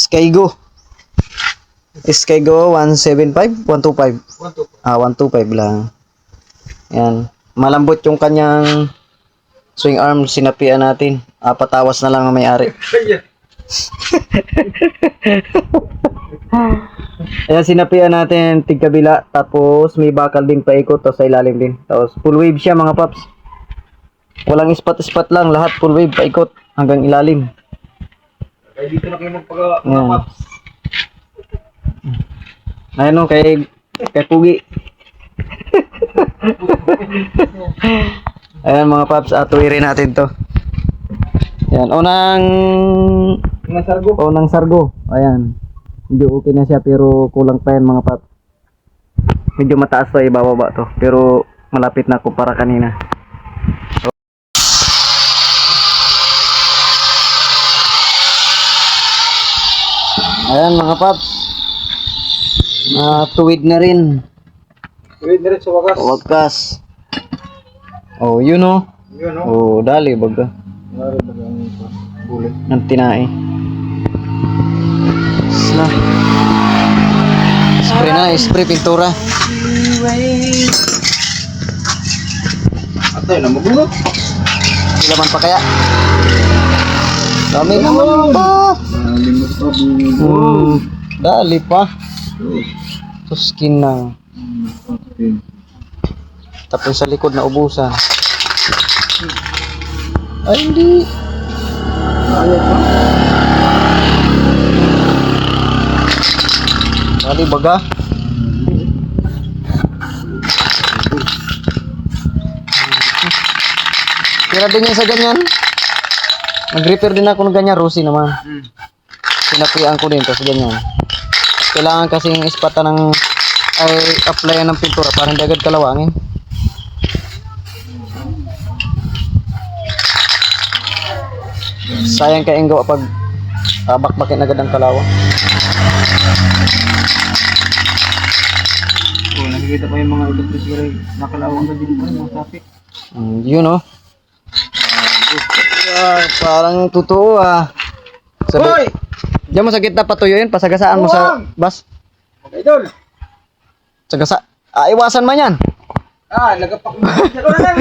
Skygo. Skygo 175, 125. 125 lang. Yan. Malambot yung kanyang swing arm, sinapian natin. Patawas na lang ang may-ari. Ayan, sinapian natin tigkabila. Tapos may bakal din paikot to sa ilalim din. Tapos full wave siya mga paps. Walang ispat-ispat lang. Lahat full wave paikot hanggang ilalim. Kaya dito na kayo magpaka-paps. Ayun o, kay Pugi. Ayan mga paps, tuwirin natin to. Ayan, unang sargo. Ayan. Medyo okay na siya pero kulang pa yan mga paps. Medyo mataas to, ibababa to. Pero malapit na kumpara kanina. Ayan mga paps. Tuwid na rin. Tuwid na rin sa wakas. Wakas. Oh, yun o. Oh, dali baga. Meron ba ang bullet? Ang tinae. Sla. Spray na, spray pintura. Atay na mabulot. Ilaman pa kaya? Dami naman pa. Limot pa Dali pa. Tuskin na. Tapos sa likod na ubusan. Ay, hindi. Ayaw pa. Dali baga. Tira din yan sa ganyan. Nag-repair din ako ng ganyan. Rosie naman. Sinapian ko din to sa ganyan. Kailangan kasi yung ispatan ng applyan ng pintura para hindi agad kalawangin. Sayang kaya yung gawa pag bakbakin agad ang kalawa. Nakikita pa yung mga utot ko siguro nakalawang na din pa yung mga traffic. Yun o. Parang totoo Hoy! Diyan mo sa gitna patuyuin, pasagasaan mo sa bus. Idol! Sagasa. Iwasan man yan. Nagapak mo. Ako na lang.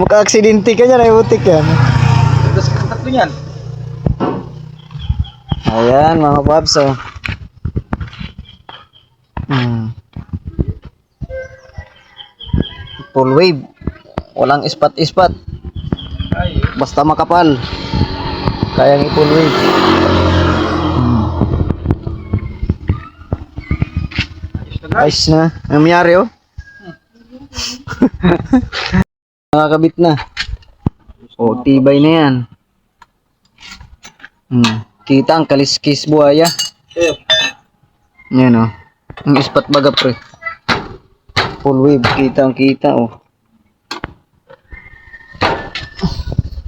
Mukha aksidente ka niyan, ay butik yan. Tapos tatlo yan. Ayan mga paps oh. Full wave. Walang ispat-ispat. Basta makapal. Kayang i-full wave. Ayos na. Ang mayari oh. Nakakabit na. O, tibay na yan. Kita ang kaliskis buhaya. Yan o. Ang ispat baga pre. Full wave. Kita ang kita o.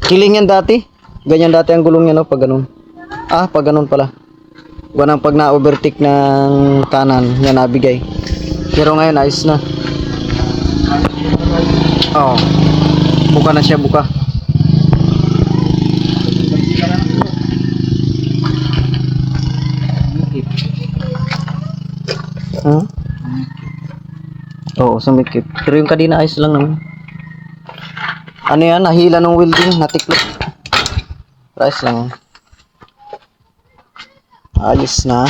Kiling yan dati. Ganyan dati ang gulong yan o. Pag ganun. Pag ganun pala. Wanang pag na-overtake ng kanan. Yan nabigay. Pero ngayon ayos na. Oo. Buka na siya, buka. Oo, sumikip. Pero yung kadina ayos lang naman. Ano yan? Nahila ng welding. Natiklop. Ayos lang. Ayos na.